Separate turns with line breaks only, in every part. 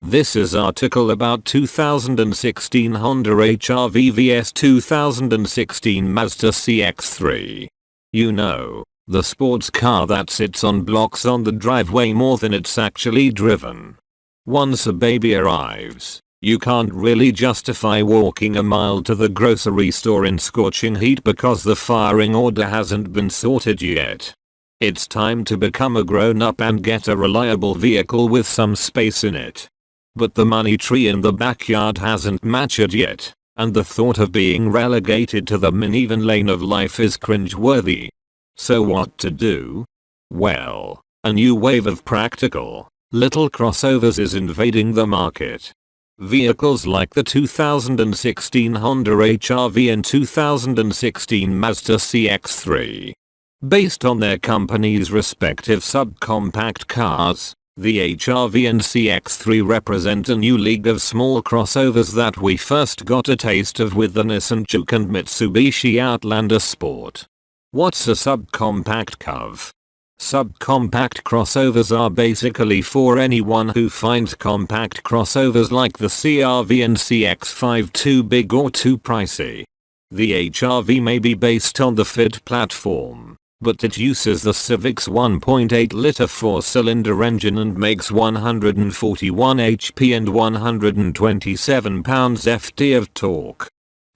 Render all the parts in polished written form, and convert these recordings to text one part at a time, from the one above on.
This is article about 2016 Honda HR-V vs 2016 Mazda CX-3. You know, the sports car that sits on blocks on the driveway more than it's actually driven. Once a baby arrives, you can't really justify walking a mile to the grocery store in scorching heat because the firing order hasn't been sorted yet. It's time to become a grown-up and get a reliable vehicle with some space in it. But the money tree in the backyard hasn't matured yet, and the thought of being relegated to the minivan lane of life is cringe-worthy. So what to do? Well, a new wave of practical, little crossovers is invading the market. Vehicles like the 2016 Honda HR-V and 2016 Mazda CX-3. Based on their company's respective subcompact cars, the HR-V and CX-3 represent a new league of small crossovers that we first got a taste of with the Nissan Juke and Mitsubishi Outlander Sport. What's a subcompact CUV? Subcompact crossovers are basically for anyone who finds compact crossovers like the CR-V and CX-5 too big or too pricey. The HR-V may be based on the Fit platform, but it uses the Civic's 1.8-liter 4-cylinder engine and makes 141 HP and 127 pounds-ft of torque.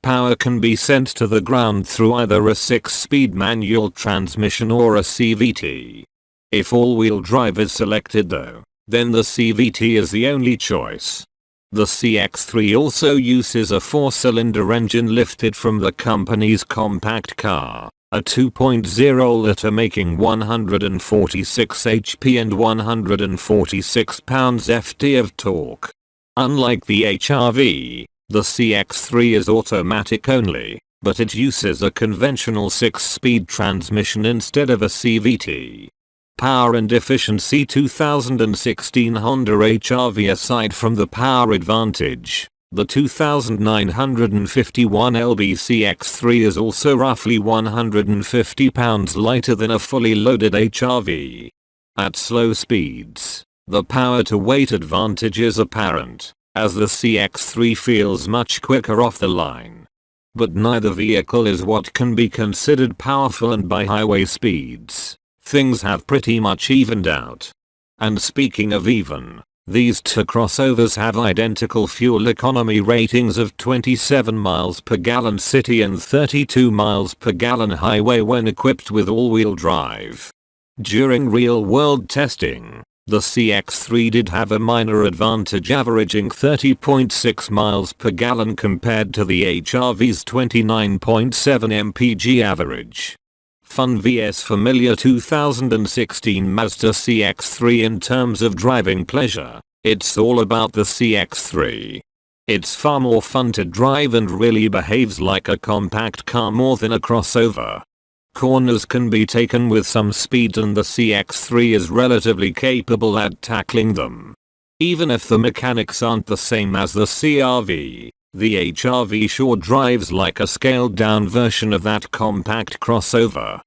Power can be sent to the ground through either a 6-speed manual transmission or a CVT. If all-wheel drive is selected though, then the CVT is the only choice. The CX-3 also uses a 4-cylinder engine lifted from the company's compact car, a 2.0-liter making 146 HP and 146 pounds-ft of torque. Unlike the HR-V, the CX-3 is automatic only, but it uses a conventional 6-speed transmission instead of a CVT. Power and efficiency 2016 Honda HR-V. Aside from the power advantage, the 2,951 lb CX-3 is also roughly 150 pounds lighter than a fully loaded HR-V. At slow speeds, the power to weight advantage is apparent, as the CX-3 feels much quicker off the line. But neither vehicle is what can be considered powerful, and by highway speeds, things have pretty much evened out. And speaking of even, these two crossovers have identical fuel economy ratings of 27 miles per gallon city and 32 miles per gallon highway when equipped with all-wheel drive. During real-world testing, the CX-3 did have a minor advantage, averaging 30.6 miles per gallon compared to the HR-V's 29.7 mpg average. Fun vs familiar 2016 Mazda CX-3. In terms of driving pleasure, it's all about the CX-3. It's far more fun to drive and really behaves like a compact car more than a crossover. Corners can be taken with some speed and the CX-3 is relatively capable at tackling them. Even if the mechanics aren't the same as the CR-V, the HR-V sure drives like a scaled down version of that compact crossover.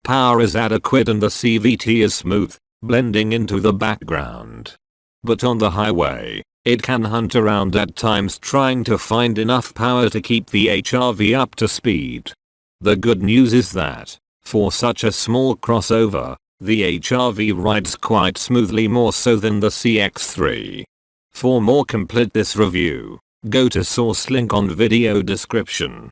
Power is adequate and the CVT is smooth, blending into the background. But on the highway, it can hunt around at times trying to find enough power to keep the HR-V up to speed. The good news is that, for such a small crossover, the HR-V rides quite smoothly, more so than the CX-3. For more complete this review, go to source link on video description.